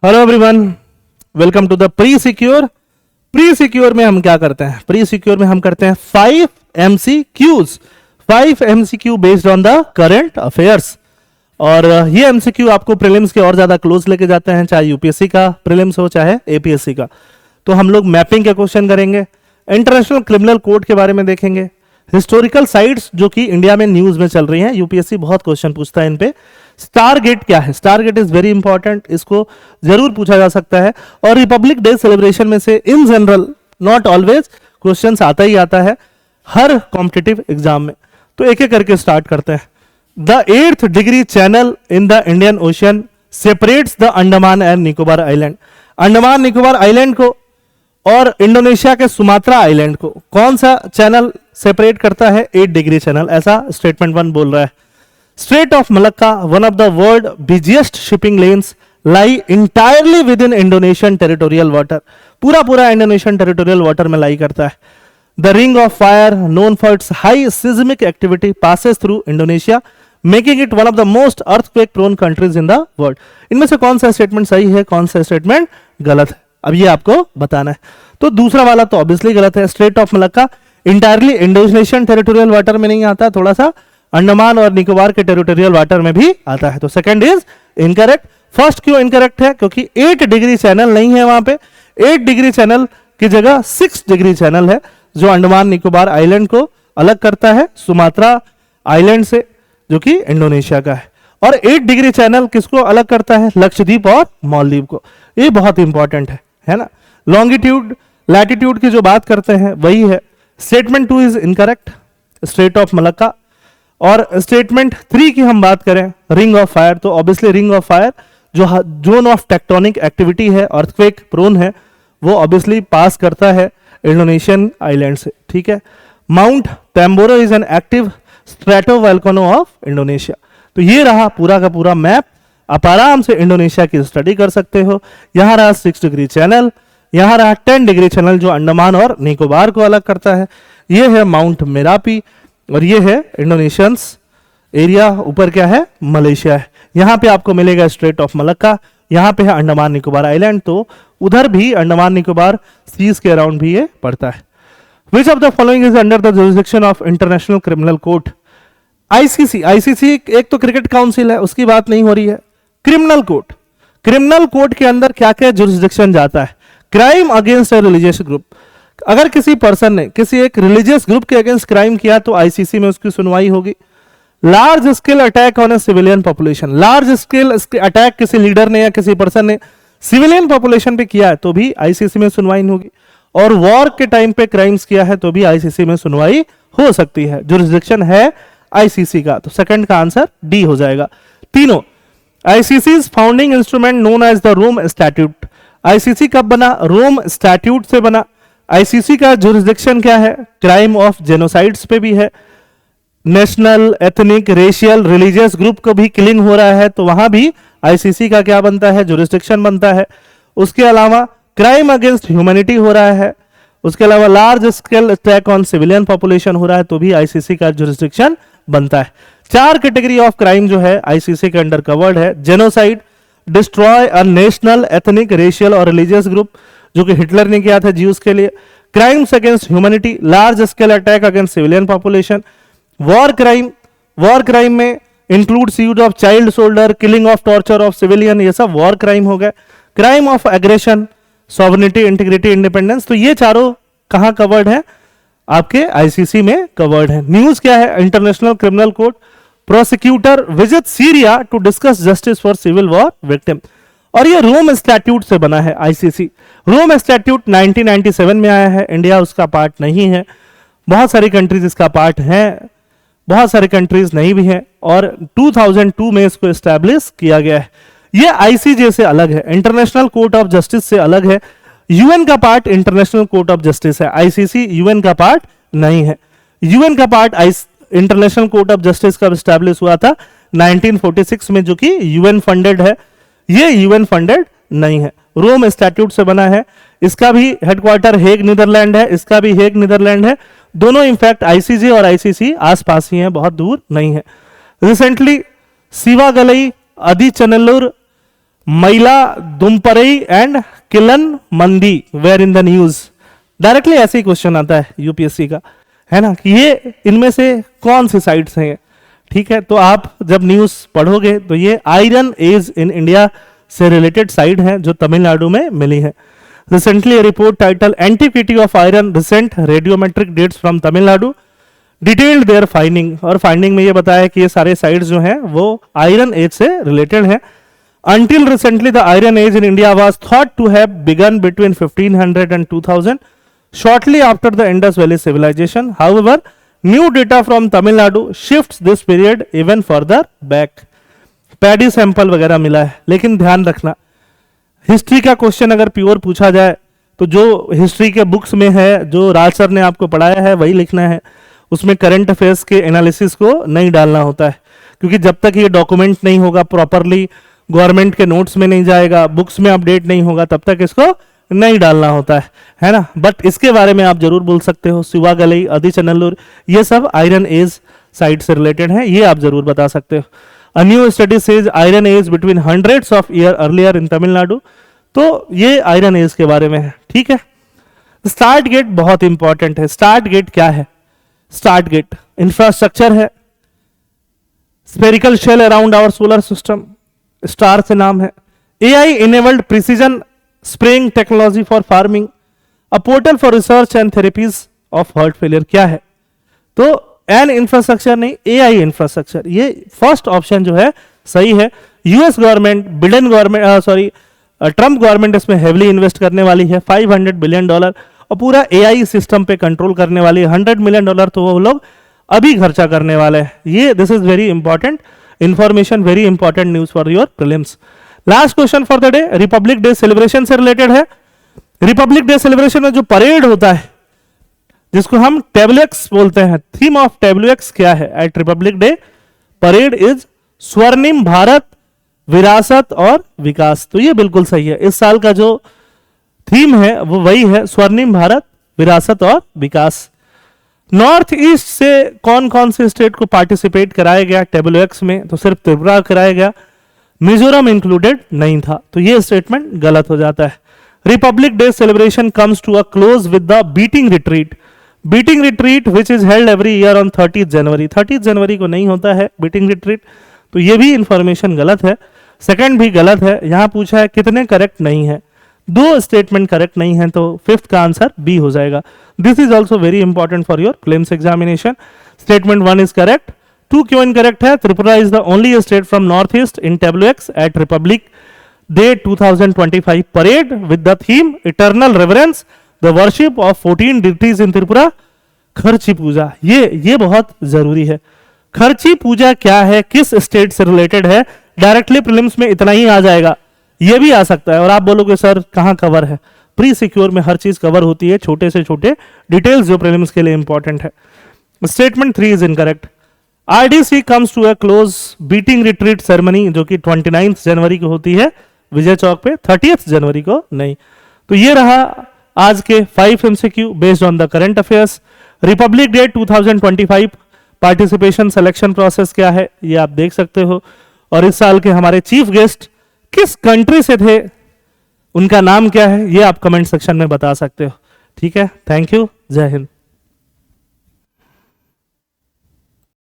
Hello everyone, welcome to the pre secure. Pre secure में हम क्या करते हैं? प्री सिक्योर में हम करते हैं 5 MCQs, 5 MCQ based on the current affairs. और ये MCQ आपको प्रीलिम्स के और ज्यादा क्लोज लेके जाते हैं, चाहे यूपीएससी का प्रीलिम्स हो चाहे एपीएससी का। तो हम लोग मैपिंग के क्वेश्चन करेंगे, इंटरनेशनल क्रिमिनल कोड के बारे में देखेंगे, हिस्टोरिकल साइट्स जो कि इंडिया में न्यूज में चल रही हैं, यूपीएससी बहुत क्वेश्चन पूछता है इन पे। स्टार गेट क्या है? Stargate is very important, इसको जरूर पूछा जा सकता है। और रिपब्लिक डे सेलिब्रेशन में से in general, not always, questions आता ही आता है हर कॉम्पिटिटिव एग्जाम में। तो एक एक करके स्टार्ट करते हैं। The 8th degree channel in the Indian ocean separates the Andaman and Nicobar island. Andaman Nicobar island को और इंडोनेशिया के सुमात्रा आइलैंड को कौन सा चैनल सेपरेट करता है? 8 डिग्री चैनल, ऐसा स्टेटमेंट 1 बोल रहा है। Strait of Malacca, one of the world busiest shipping lanes, lie entirely within Indonesian territorial water. पूरा इंडोनेशियन टेरिटोरियल वाटर में लाई करता है। The ring of fire, known for its high seismic activity, passes through Indonesia, making it one of the most earthquake prone countries in the world. इनमें से कौन सा statement सही है, कौन सा स्टेटमेंट गलत है? अब ये आपको बताना है। तो दूसरा वाला तो ऑब्वियसली गलत है। Strait of Malacca entirely Indonesian territorial water में नहीं आता, थोड़ा सा अंडमान और निकोबार के टेरिटोरियल वाटर में भी आता है। तो सेकंड इज इनकरेक्ट। फर्स्ट क्यों इनकरेक्ट है? क्योंकि 8 डिग्री चैनल नहीं है वहां पे। 8 डिग्री चैनल की जगह 6 डिग्री चैनल है, जो अंडमान निकोबार आइलैंड को अलग करता है सुमात्रा आइलैंड से, जो कि इंडोनेशिया का है। और 8 डिग्री चैनल किसको अलग करता है? लक्षद्वीप और मालदीव को। ये बहुत इंपॉर्टेंट है ना। लॉन्गिट्यूड लैटिट्यूड की जो बात करते हैं वही है। Statement 2 is incorrect, straight of Malacca. और स्टेटमेंट 3 की हम बात करें, रिंग ऑफ फायर, तो ऑब्वियसली रिंग ऑफ फायर जो जोन ऑफ टेक्टोनिक एक्टिविटी है, अर्थक्वेक प्रोन है, वो ऑब्वियसली पास करता है इंडोनेशियन आइलैंड से। ठीक है। Mount Tambora is an active stratovolcano of Indonesia. तो ये रहा पूरा का पूरा मैप। आप आराम से इंडोनेशिया की स्टडी कर सकते हो। यहां रहा 6 डिग्री चैनल, यहां रहा 10 डिग्री चैनल जो अंडमान और निकोबार को अलग करता है। ये है माउंट मेरापी और ये है इंडोनेशियंस एरिया। ऊपर क्या है? मलेशिया है। यहां पे आपको मिलेगा स्ट्रेट ऑफ मलक्का, यहां पे है अंडमान निकोबार आइलैंड। तो उधर भी अंडमान निकोबार सीज के अराउंड भी ये पड़ता है। Which of the following is under the jurisdiction of international criminal court? ICC. ICC एक तो क्रिकेट काउंसिल है, उसकी बात नहीं हो रही है। क्रिमिनल कोर्ट, क्रिमिनल कोर्ट के अंदर क्या क्या जुरिसडिक्शन जाता है? Crime against a religious group. अगर किसी पर्सन ने किसी एक रिलीजियस ग्रुप के अगेंस्ट क्राइम किया तो आईसीसी में उसकी सुनवाई होगी। Large scale attack on a civilian population, large scale attack किसी लीडर ने या किसी पर्सन ने सिविलियन पॉपुलेशन पे किया है तो भी आईसीसी में सुनवाई होगी। और वॉर के टाइम पे क्राइम्स किया है तो भी आईसीसी में सुनवाई हो सकती है। जुरिसडिक्शन है आईसीसी का। तो सेकंड का आंसर डी हो जाएगा। तीनों। ICC founding instrument known as the Rome statute. ICC कब बना? रोम स्टैट्यूट से बना। आईसीसी का जुरिसडिक्शन क्या है? क्राइम ऑफ जेनोसाइड्स पे भी है। National, ethnic, racial, religious group को भी किलिंग हो रहा है तो वहां भी आईसीसी का क्या बनता है? जुरिसडिक्शन बनता है। उसके अलावा क्राइम अगेंस्ट ह्यूमैनिटी हो रहा है, उसके अलावा large scale attack on civilian population हो रहा है तो भी आईसीसी का जुरिसडिक्शन बनता है। 4 कैटेगरी ऑफ क्राइम जो है आईसीसी के अंडर कवर्ड है। Genocide, destroy a national, ethnic, racial और रिलीजियस ग्रुप, जो कि हिटलर ने किया था ज्यूज के लिए। Crimes against humanity, large scale attack against civilian population. War crime, war crime में includes use of child soldier, killing of, torture of civilian, ये सब वॉर क्राइम हो गए। Crime of aggression, sovereignty, integrity, independence, तो ये चारों कहां covered है? आपके आईसीसी में कवर्ड है। न्यूज क्या है? International criminal court, prosecutor visit Syria to discuss justice for civil war victim. और ये रोम स्टैट्यूट से बना है आईसीसी। रोम स्टैट्यूट 1997 में आया है, इंडिया उसका पार्ट नहीं है। बहुत सारी कंट्रीज इसका पार्ट हैं, बहुत सारी कंट्रीज नहीं भी हैं। और 2002 में इसको एस्टैब्लिश किया गया है। ये आईसीजे से अलग है, इंटरनेशनल कोर्ट ऑफ जस्टिस से अलग है। यूएन का part international court of justice है, आईसीसी यूएन का पार्ट नहीं है। यूएन का part international court of justice का एस्टैब्लिश हुआ था 1946 में, जो कि यूएन फंडेड है। ये यूएन फंडेड नहीं है, रोम स्टैट्यूट से बना है। इसका भी हेडक्वार्टर हेग नीदरलैंड है, इसका भी हेग नीदरलैंड है। दोनों इनफैक्ट आईसीजे और आईसीसी आसपास ही हैं, बहुत दूर नहीं है। रिसेंटली सिवा गलई, Adichanallur, Mayiladumparai and Kilnamandi were in the news. Directly ऐसे ही क्वेश्चन आता है यूपीएससी का, है ना, कि ये इनमें से कौन सी साइट्स हैं। ठीक है, तो आप जब न्यूज पढ़ोगे तो ये आयरन एज इन इंडिया से रिलेटेड साइट है जो तमिलनाडु में मिली है। Recently report title antiquity of iron recent radiometric dates from Tamil Nadu detailed their finding, और फाइंडिंग में ये बताया कि ये सारे साइट्स जो हैं वो आयरन एज से रिलेटेड हैं। Until recently, the Iron Age in India was thought to have begun between 1500 and 2000, shortly after the Indus Valley civilization. However, new data from Tamil Nadu shifts this period even further back. Paddy sample वगैरह मिला है, लेकिन ध्यान रखना history का question अगर pure पूछा जाए तो जो हिस्ट्री के बुक्स में है, जो राज सर ने आपको पढ़ाया है वही लिखना है। उसमें करंट अफेयर्स के एनालिसिस को नहीं डालना होता है, क्योंकि जब तक ये डॉक्यूमेंट नहीं होगा प्रॉपरली, गवर्नमेंट के नोट्स में नहीं जाएगा, बुक्स में अपडेट नहीं होगा, तब तक इसको नहीं डालना होता है ना। बट इसके बारे में आप जरूर बोल सकते हो, शिवागलई, आदिचनल्लूर, ये सब आयरन एज साइट से रिलेटेड है, ये आप जरूर बता सकते हो। A new study says iron age between hundreds of year earlier in Tamil Nadu, तो ये आयरन एज के बारे में है। ठीक है, स्टार्ट गेट बहुत इंपॉर्टेंट है। स्टार्ट गेट क्या है? स्टार्ट गेट इंफ्रास्ट्रक्चर है, spherical shell around our solar system, star से नाम है। AI enabled precision spraying technology for farming, a portal for research and therapies of heart failure. क्या है? तो एन इंफ्रास्ट्रक्चर नहीं, एआई इंफ्रास्ट्रक्चर, ये फर्स्ट ऑप्शन जो है सही है। US government, Biden government, Trump government इसमें हेवली इन्वेस्ट करने वाली है, $500 बिलियन, और पूरा एआई सिस्टम पे कंट्रोल करने वाली है। $100 मिलियन तो वो लोग अभी खर्चा करने वाले हैं। ये this is very important information, very important news for your prelims. Last question for the day, Republic Day celebration से रिलेटेड है। रिपब्लिक डे सेलिब्रेशन में जो परेड होता है जिसको हम टेब्लुएक्स बोलते हैं, थीम ऑफ टेब्लुएक्स क्या है at Republic Day? Parade is Swarnim Bharat, विरासत और विकास। तो ये बिल्कुल सही है, इस साल का जो थीम है वो वही है, स्वर्णिम भारत, विरासत और विकास। नॉर्थ ईस्ट से कौन कौन से स्टेट को पार्टिसिपेट कराया गया टेबलुएक्स में? तो सिर्फ त्रिपुरा कराया गया, मिजोरम इंक्लूडेड नहीं था, तो ये स्टेटमेंट गलत हो जाता है। Republic Day celebration comes to a close with the beating retreat. Beating retreat which is held every year on 30 January. 30 जनवरी को नहीं होता है बीटिंग रिट्रीट, तो ये भी इंफॉर्मेशन गलत है। सेकंड भी गलत है। यहां पूछा है कितने करेक्ट नहीं है, 2 स्टेटमेंट करेक्ट नहीं है, तो फिफ्थ का आंसर बी हो जाएगा। This is also very important for your prelims examination. Statement 1 is correct, 2 क्यों इनकरेक्ट है? Tripura is the only state from North East in tableaux at Republic Day 2025 parade with the theme eternal reverence the worship of 14 deities in Tripura. Kharchi Puja, ये बहुत जरूरी है। खर्ची पूजा क्या है, किस स्टेट से रिलेटेड है? डायरेक्टली प्रीलिम्स में इतना ही आ जाएगा, ये भी आ सकता है और आप बोलोगे सर कहां कवर है? प्री सिक्योर में हर चीज कवर होती है, छोटे से छोटे डिटेल्स जो प्रीलिम्स के लिए इंपॉर्टेंट है। Statement 3 is incorrect. RDC comes to a close, beating retreat ceremony जो कि 29 जनवरी को होती है विजय चौक पे, 30 जनवरी को नहीं। तो ये रहा आज के 5 MCQ based on the current affairs. Republic Day 2025 participation selection process क्या है ये आप देख सकते हो, और इस साल के हमारे चीफ गेस्ट किस कंट्री से थे, उनका नाम क्या है, ये आप कमेंट सेक्शन में बता सकते हो। ठीक है, थैंक यू, जय हिंद।